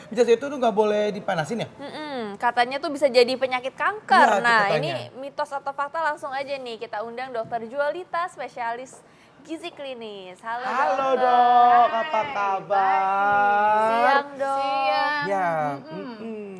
minyak zaitun tuh nggak boleh dipanasin ya? Katanya tuh bisa jadi penyakit kanker. Iya, itu Nah, katanya. ini mitos atau fakta langsung aja nih kita undang Dokter Jualita, spesialis gizi klinis. Halo, Halo dokter. dok, apa kabar? Siang dok. Siang. Ya.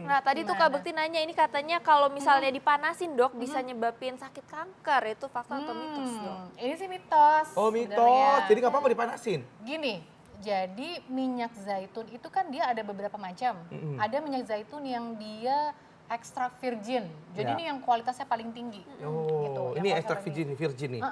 Nah tadi tuh Kak Gimana? Bekti nanya ini katanya kalau misalnya dipanasin dok bisa nyebabin sakit kanker. Itu fakta atau mitos dok? Ini sih mitos. Oh mitos, sebenarnya. jadi nggak apa-apa dipanasin? Gini, jadi minyak zaitun itu kan dia ada beberapa macam. Ada minyak zaitun yang dia extra virgin. Jadi Ya. ini yang kualitasnya paling tinggi. Oh, Gitu, yang ini kualitas extra paling virgin nih.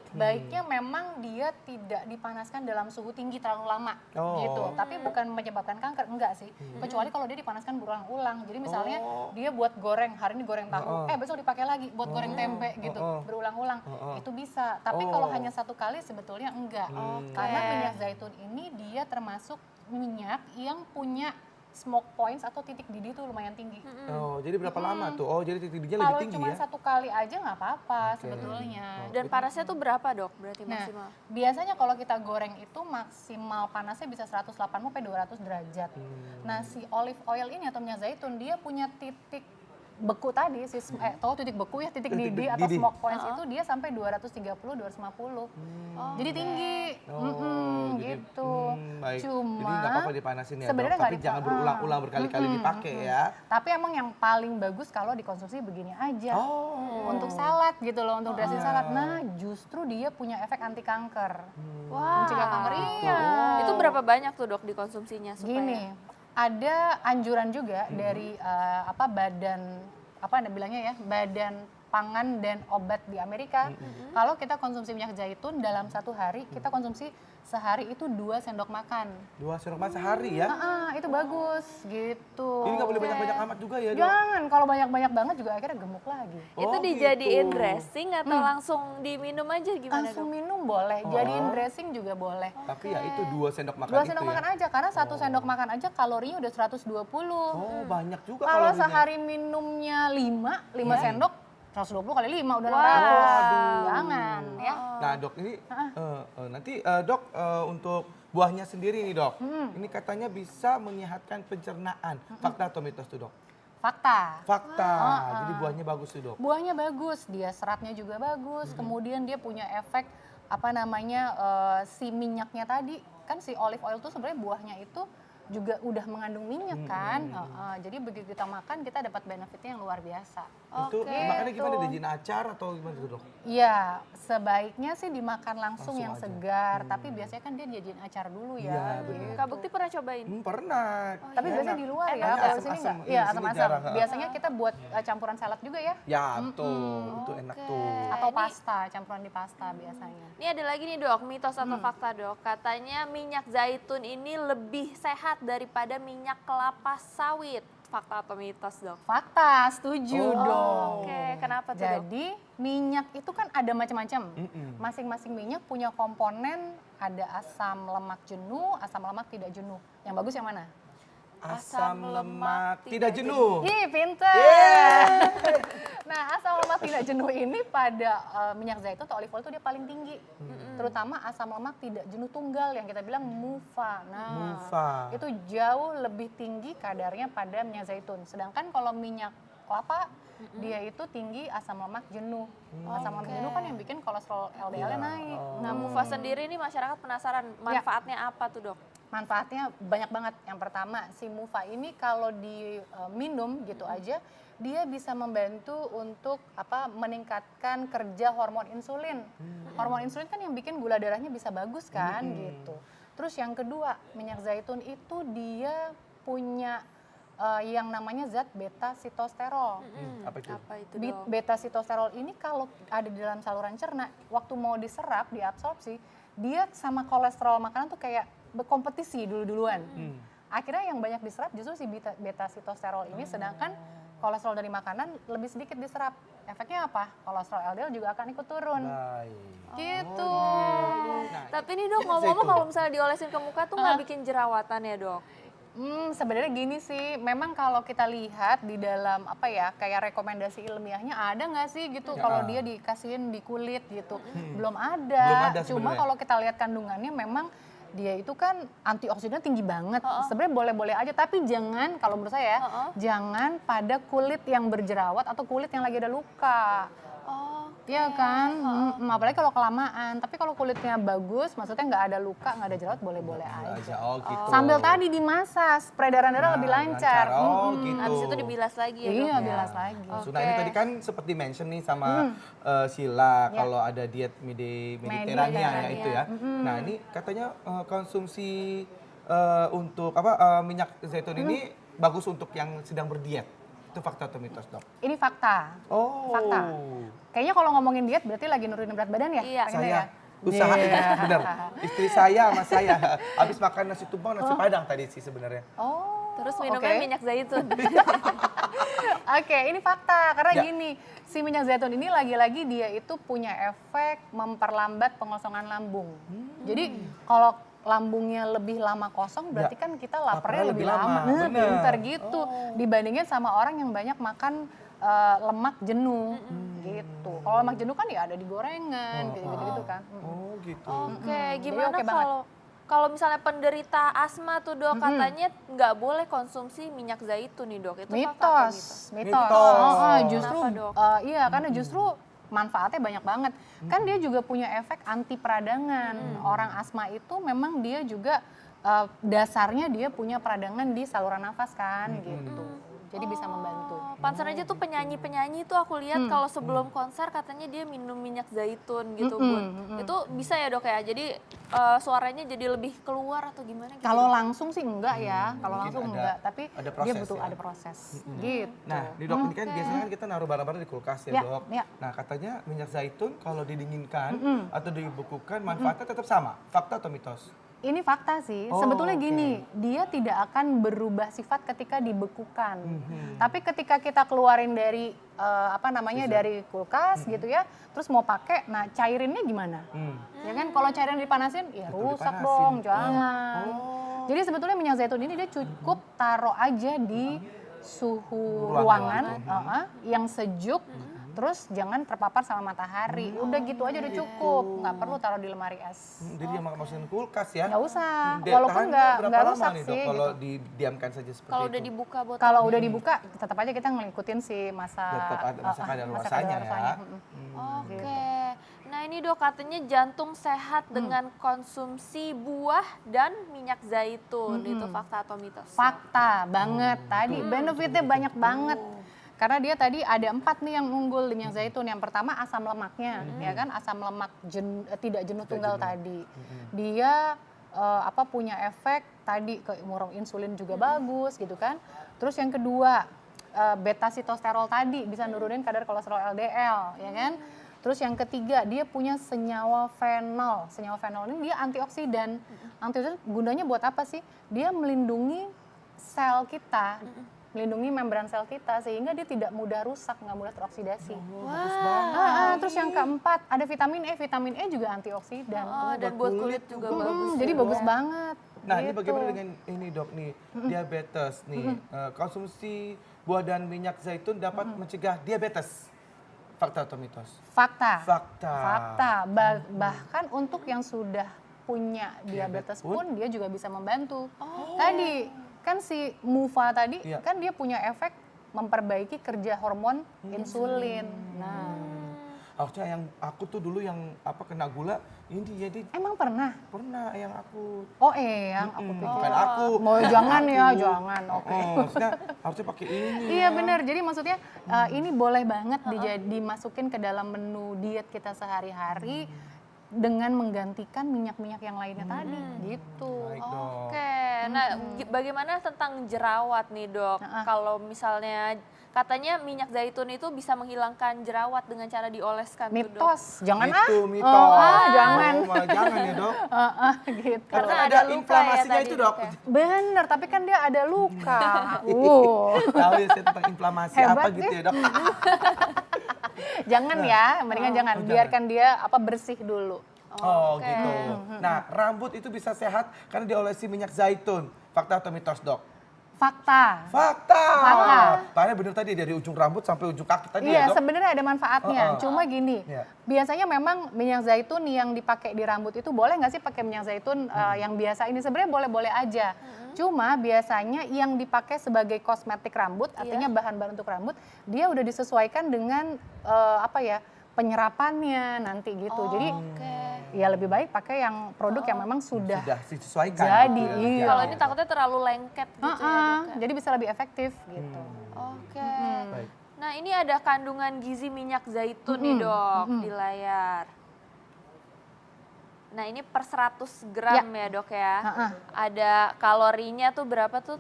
Baiknya memang dia tidak dipanaskan dalam suhu tinggi terlalu lama Oh. gitu. Tapi bukan menyebabkan kanker, enggak sih. Kecuali kalau dia dipanaskan berulang-ulang. Jadi misalnya Oh. dia buat goreng, hari ini goreng tahu, besok dipakai lagi buat goreng tempe gitu, berulang-ulang. Itu bisa. Tapi kalau Oh. hanya satu kali sebetulnya enggak. Karena minyak zaitun ini dia termasuk minyak yang punya smoke points atau titik didih itu lumayan tinggi. Oh, jadi berapa lama tuh? Oh, jadi titik didinya Kalau lebih tinggi cuma ya? satu kali aja nggak apa-apa sebetulnya. Dan panasnya tuh berapa dok berarti Nah, maksimal? biasanya kalau kita goreng itu maksimal panasnya bisa 180 sampai 200 derajat. Nah, si olive oil ini atau minyak zaitun dia punya titik beku tadi, tahu titik beku ya, titik Titik didih atau didih. smoke points itu dia sampai 230, 250. Jadi tinggi. Oh, jadi, Gitu. baik. Cuma Jadi nggak apa-apa dipanasin ya, sebenarnya dok. Tapi nggak jangan berulang-ulang berkali-kali dipakai ya. Tapi emang yang paling bagus kalau dikonsumsi begini aja. Oh. Untuk salad gitu loh, untuk dressing salad. Nah, justru dia punya efek anti kanker. Wah. Mencegah kanker, iya. Itu berapa banyak tuh dok dikonsumsinya supaya? Gini, ada anjuran juga dari Badan Pangan dan Obat di Amerika. Kalau kita konsumsi minyak zaitun dalam satu hari, kita konsumsi sehari itu 2 sendok makan. 2 sendok makan sehari ya? Itu bagus gitu. Ini nggak boleh banyak-banyak amat juga ya, dok? Jangan, kalau banyak-banyak banget juga akhirnya gemuk lagi. Itu Oh, dijadiin gitu. dressing atau langsung diminum aja gimana Langsung dok? minum boleh, jadiin dressing juga boleh. Tapi ya itu 2 sendok makan 2 itu sendok ya? makan aja, karena 1 sendok makan aja kalorinya udah 120. Oh, banyak juga Kalau kalorinya. sehari minumnya 5 sendok, 120 kali 5 udah 600. Waduh. Jangan ya. Nah dok, ini nanti dok untuk buahnya sendiri nih dok. Ini katanya bisa menyehatkan pencernaan. Fakta atau mitos tuh dok? Fakta. Fakta, jadi buahnya bagus tuh dok. Buahnya bagus, dia seratnya juga bagus. Kemudian dia punya efek si minyaknya tadi. Kan si olive oil tuh sebenarnya buahnya itu juga udah mengandung minyak kan. Jadi begitu kita makan kita dapat benefitnya yang luar biasa. Itu Oke, makannya gimana? tuh. Dijadiin acar atau gimana tuh dok? Iya, sebaiknya sih dimakan langsung Langsung yang aja. segar. Tapi biasanya kan dia dijadiin acar dulu Iya, ya. bener. gitu. Kak Bekti pernah cobain? Pernah. Tapi biasanya di luar ya, Enak. kalau di sini Asam-asam. enggak. Di Iya, sini asam-asam. jarang, ha. Biasanya kita buat campuran salad juga ya. Ya betul, itu enak tuh. Atau Ini- pasta, campuran di pasta biasanya. Ini ada lagi nih dok, mitos atau fakta dok. Katanya minyak zaitun ini lebih sehat daripada minyak kelapa sawit. Fakta atau mitos dok? Fakta, setuju dong. Oke, kenapa tuh dok? Jadi minyak itu kan ada macam-macam. Masing-masing minyak punya komponen, ada asam lemak jenuh, asam lemak tidak jenuh. Yang bagus yang mana? Asam lemak tidak jenuh. Ih, pinter. Nah, asam lemak tidak jenuh ini pada minyak zaitun atau olive oil itu dia paling tinggi. Terutama asam lemak tidak jenuh tunggal yang kita bilang MUFA. Nah, MUFA. itu jauh lebih tinggi kadarnya pada minyak zaitun. Sedangkan kalau minyak kelapa dia itu tinggi asam lemak jenuh. Asam lemak jenuh kan yang bikin kolesterol LDL-nya naik. Nah, MUFA sendiri ini masyarakat penasaran manfaatnya apa tuh dok? Manfaatnya banyak banget. Yang pertama, si MUFA ini kalau diminum gitu aja, dia bisa membantu untuk meningkatkan kerja hormon insulin. Hormon insulin kan yang bikin gula darahnya bisa bagus kan gitu. Terus yang kedua, minyak zaitun itu dia punya yang namanya zat beta sitosterol. Apa itu? Apa itu dok? Beta sitosterol ini kalau ada di dalam saluran cerna, waktu mau diserap, diabsorpsi, dia sama kolesterol makanan tuh kayak berkompetisi duluan. Akhirnya yang banyak diserap justru si beta sitosterol ini, sedangkan kolesterol dari makanan lebih sedikit diserap. Efeknya apa? Kolesterol LDL juga akan ikut turun. Baik. Gitu. Nah, Tapi nih dok, minyak ngomong-ngomong zaitun. kalau misalnya diolesin ke muka tuh nggak bikin jerawatan ya dok? Sebenarnya gini sih, memang kalau kita lihat di dalam kayak rekomendasi ilmiahnya ada nggak sih gitu kalau dia dikasihin di kulit gitu. Belum Belum ada Cuma sebenarnya. kalau kita lihat kandungannya memang dia itu kan antioksidan tinggi banget. Sebenarnya boleh-boleh aja, tapi jangan, kalau menurut saya, jangan pada kulit yang berjerawat atau kulit yang lagi ada luka. Iya kan, apalagi kalau kelamaan. Tapi kalau kulitnya bagus, maksudnya nggak ada luka, nggak ada jerawat, boleh-boleh aja. Oh gitu. Sambil tadi dimasak, peredaran darah lebih lancar. Oh gitu. Habis itu dibilas lagi ya, Dok? Iya, bilas lagi. Nah ini tadi kan seperti mention nih sama Sheila kalau ada diet Mediterania ya itu ya. Nah ini katanya konsumsi untuk minyak zaitun ini bagus untuk yang sedang berdiet. Itu fakta atau mitos, Dok? Ini fakta. Oh. Fakta. Kayaknya kalau ngomongin diet berarti lagi nurunin berat badan ya? Iya. Pengennya Saya ya? usahain bener. Istri saya sama saya habis makan nasi tumpeng, nasi padang tadi sih sebenarnya. Oh. Terus minumnya oke. minyak zaitun. Oke, ini fakta karena Ya. gini, si minyak zaitun ini lagi-lagi dia itu punya efek memperlambat pengosongan lambung. Jadi kalau lambungnya lebih lama kosong berarti Ya. kan kita laparnya Laparnya lebih lebih lama. lama, bener. Pinter gitu. Dibandingin sama orang yang banyak makan lemak jenuh gitu. Kalau lemak jenuh kan ya ada di gorengan gitu-gitu kan. Oh gitu. Oke, Jadi gimana oke banget. kalau misalnya penderita asma tuh, Dok, katanya nggak boleh konsumsi minyak zaitun nih, Dok. Itu fakta atau mitos? Mitos. Mitos. Justru Kenapa, Dok? iya karena justru manfaatnya banyak banget. Kan dia juga punya efek anti peradangan. Orang asma itu memang dia juga dasarnya dia punya peradangan di saluran nafas kan gitu. Jadi bisa membantu. Pantesan aja tuh penyanyi-penyanyi tuh aku lihat kalau sebelum konser katanya dia minum minyak zaitun gitu, Bun. Itu bisa ya, Dok ya? Jadi suaranya jadi lebih keluar atau gimana gitu? Kalau langsung sih enggak ya, kalau Mungkin langsung ada- enggak, tapi ada dia proses butuh ya. ada proses gitu. Nah, di Dok ini kan biasanya kan kita naruh barang-barang di kulkas ya, Ya, Dok. ya. Nah, katanya minyak zaitun kalau didinginkan atau dibekukan manfaatnya tetap sama. Fakta atau mitos? Ini fakta sih. Oh, Sebetulnya oke. gini, dia tidak akan berubah sifat ketika dibekukan. Tapi ketika kita keluarin dari dari kulkas gitu ya, terus mau pakai, nah cairinnya gimana? Ya kan, kalau cairin dipanasin, ya Betul, rusak dipanasin. dong, jangan. Oh. Jadi sebetulnya minyak zaitun ini dia cukup taruh aja di suhu Ruangan. ruangan yang sejuk. Terus jangan terpapar sama matahari. Udah gitu aja udah cukup. Nggak perlu taruh di lemari es. Jadi yang masukin kulkas ya? Nggak usah. Dia Walaupun tahannya nggak berapa lama rusak nih, Dok, sih. kalau Gitu. didiamkan saja seperti Kalau itu? udah dibuka botol. Kalau udah dibuka, tetap aja kita ngikutin si masa Tetap ada masa kadaluarsanya ya. Oke. Nah ini, Dok, katanya jantung sehat dengan konsumsi buah dan minyak zaitun. Itu fakta atau mitos? Fakta banget tadi. Benefitnya banyak banget. Karena dia tadi ada 4 nih yang unggul di minyak zaitun. Yang pertama asam lemaknya, ya kan, asam lemak tidak jenuh tunggal tadi. Dia punya efek tadi ke insulin juga bagus gitu kan. Terus yang kedua beta sitosterol tadi bisa nurunin kadar kolesterol LDL, ya kan. Terus yang ketiga dia punya senyawa fenol. Senyawa fenol ini dia antioksidan. Antioksidan gunanya buat apa sih? Dia melindungi sel kita. Melindungi membran sel kita sehingga dia tidak mudah rusak, nggak mudah teroksidasi. Terus yang keempat ada vitamin E. Vitamin E juga antioksidan. Dan buat kulit juga bagus. Jadi bagus banget. Nah, ini gitu. bagaimana dengan ini, Dok, nih, diabetes nih. Konsumsi buah dan minyak zaitun dapat mencegah diabetes. Fakta atau mitos? Fakta. Fakta. Bahkan untuk yang sudah punya diabetes Diabetes pun? pun dia juga bisa membantu. Tadi kan si MUFA tadi Iya. kan dia punya efek memperbaiki kerja hormon insulin. Nah, Harusnya yang aku tuh dulu yang kena gula, ini jadi emang pernah? pernah yang aku. Oh yang aku pikir. Bukan aku. Mau jangan ya, jangan. Oke. Maksudnya harusnya pakai ini. Iya benar. Jadi maksudnya ini boleh banget dimasukin ke dalam menu diet kita sehari-hari dengan menggantikan minyak-minyak yang lainnya tadi gitu. Baik, Dok. Oke, nah bagaimana tentang jerawat nih, Dok? Kalau misalnya katanya minyak zaitun itu bisa menghilangkan jerawat dengan cara dioleskan tuh, Dok. Mitos, jangan Itu mitos. jangan. Malah jangan ya, Dok. Gitu. Karena Karena ada ada luka inflamasinya ya itu, tadi, Dok. Dok, ya? Bener, tapi kan dia ada luka. Tahu ya saya tentang inflamasi Hebat apa gitu deh. ya, Dok. Jangan ya, mendingan jangan. jangan. Biarkan dia bersih dulu. Oh, Oke. gitu. Nah, rambut itu bisa sehat karena diolesi minyak zaitun. Fakta atau mitos, Dok? Fakta. Fakta. Fakta. Tanya bener tadi dari ujung rambut sampai ujung kaki tadi Iya, ya, Dok? sebenarnya ada manfaatnya. Cuma gini, Iya. biasanya memang minyak zaitun yang dipakai di rambut itu boleh nggak sih pakai minyak zaitun yang biasa ini? Sebenarnya boleh-boleh aja. Cuma biasanya yang dipakai sebagai kosmetik rambut, artinya bahan-bahan untuk rambut, dia udah disesuaikan dengan penyerapannya nanti gitu. Jadi ya lebih baik pakai yang produk yang memang sudah disesuaikan. jadi. gitu ya. Iya. Kalau ini takutnya terlalu lengket gitu ya, Dok. Ya? Jadi bisa lebih efektif gitu. Oke. Baik. Nah, ini ada kandungan gizi minyak zaitun nih, Dok, di layar. Nah, ini per 100 gram ya, Dok ya. Ada kalorinya tuh berapa tuh?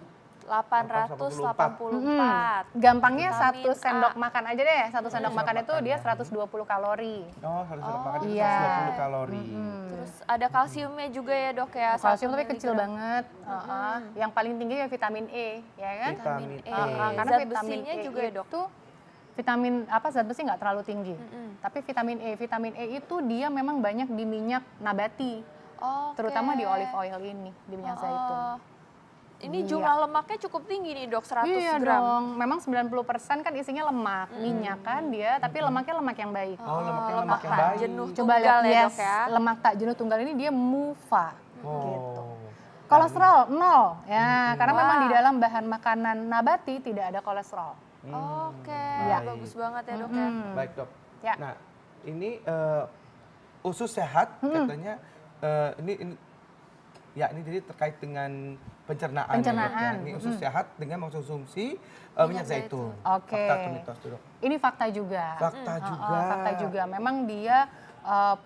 884. Gampangnya Vitamin 1 sendok A. makan aja deh. 1 sendok makan itu makan dia ya. 120 kalori. Oh, harus ada makan Iya. 120 kalori. Terus ada kalsiumnya juga ya, Dok ya. Kalsium 1 tapi kecil miligram. banget. Yang paling tinggi ya vitamin E, ya kan? Vitamin E. Karena Zat vitamin besinya E juga ya, Dok? itu zat besi nggak terlalu tinggi. Tapi vitamin E itu dia memang banyak di minyak nabati, Oke. terutama di olive oil ini, di minyak zaitun. Ini jumlah lemaknya cukup tinggi nih, Dok, 100 Iya gram. dong, memang 90% kan isinya lemak, minyak kan dia, tapi lemaknya lemak yang baik. Oh, lemaknya lemak lemak yang tak baik. jenuh. Coba Tunggal lihat, ya, yes, Dok ya. lemak tak jenuh tunggal ini dia MUFA. Gitu. Oh. Kolesterol 0, ya karena memang Wah. di dalam bahan makanan nabati tidak ada kolesterol. Oke, Iya. bagus banget ya, Dok ya. Baik, Dok. Ya. Nah, ini usus sehat katanya ini jadi terkait dengan pencernaan. Pencernaan. Ya, Dok, ya. Ini usus sehat dengan mengkonsumsi minyak zaitun. Oke. Fakta atau mitos tuh, Dok? Ini fakta juga. Fakta juga. Fakta juga. Memang dia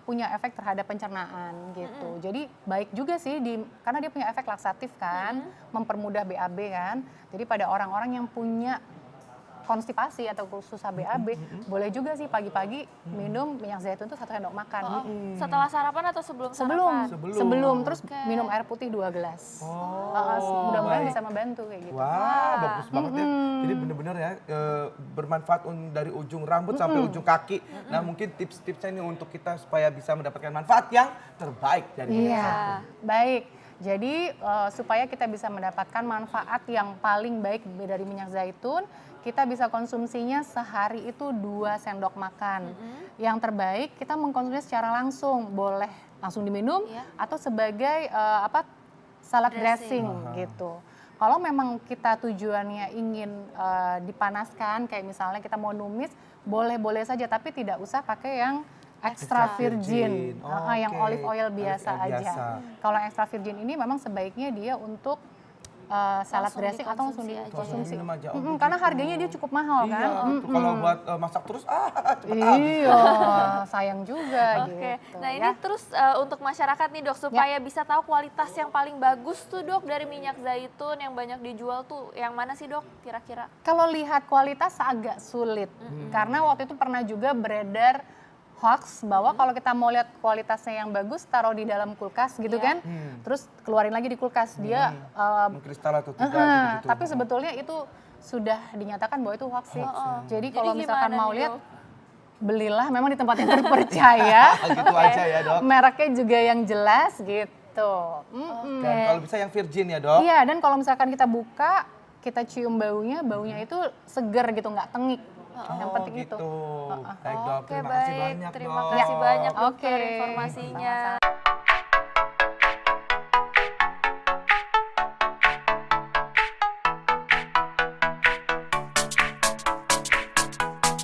punya efek terhadap pencernaan gitu. Jadi baik juga sih karena dia punya efek laksatif kan, mempermudah BAB kan. Jadi pada orang-orang yang punya konstipasi atau susah BAB, boleh juga sih pagi-pagi minum minyak zaitun itu 1 sendok makan. Setelah sarapan atau sebelum sarapan? Sebelum terus minum air putih 2 gelas. Mudah-mudahan bisa membantu kayak gitu. Wah, bagus banget ya. Jadi bener-bener ya bermanfaat dari ujung rambut sampai ujung kaki. Nah, mungkin tips-tipsnya ini untuk kita supaya bisa mendapatkan manfaat yang terbaik dari minyak zaitun. Iya, baik. Jadi supaya kita bisa mendapatkan manfaat yang paling baik dari minyak zaitun, kita bisa konsumsinya sehari itu 2 sendok makan. Yang terbaik kita mengkonsumsinya secara langsung, boleh langsung diminum atau sebagai salad dressing gitu. Kalau memang kita tujuannya ingin dipanaskan, kayak misalnya kita mau numis, boleh-boleh saja, tapi tidak usah pakai yang extra virgin, yang Oke. olive oil biasa Olive oil aja. biasa. Kalau extra virgin ini memang sebaiknya dia untuk salad Langsung dressing atau langsung dikonsumsi aja. dikonsumsi. Minum aja, Karena harganya dia cukup mahal Iya, kan. tuh kalau buat masak terus cepet habis. Iya, sayang juga Oke, gitu. nah ini terus untuk masyarakat nih, Dok, supaya bisa tahu kualitas yang paling bagus tuh, Dok, dari minyak zaitun yang banyak dijual tuh yang mana sih, Dok, kira-kira? Kalau lihat kualitas agak sulit, karena waktu itu pernah juga beredar hoax bahwa kalau kita mau lihat kualitasnya yang bagus, taruh di dalam kulkas gitu kan, terus keluarin lagi di kulkas, dia Mengkristal atau tidak gitu-gitu. tapi sebetulnya itu sudah dinyatakan bahwa itu hoax sih. Jadi kalau Jadi misalkan gimana mau nih, lihat, Dok? belilah memang di tempat yang terpercaya. Gitu aja ya, Dok. Mereknya juga yang jelas gitu. Dan kalau bisa yang virgin ya, Dok. Iya, dan kalau misalkan kita buka, kita cium baunya itu seger gitu, nggak tengik. Yang penting gitu. itu. Baik, Dok. Oke, Terima kasih baik. banyak, Terima Dok. kasih banyak, Dokter, Oke. informasinya.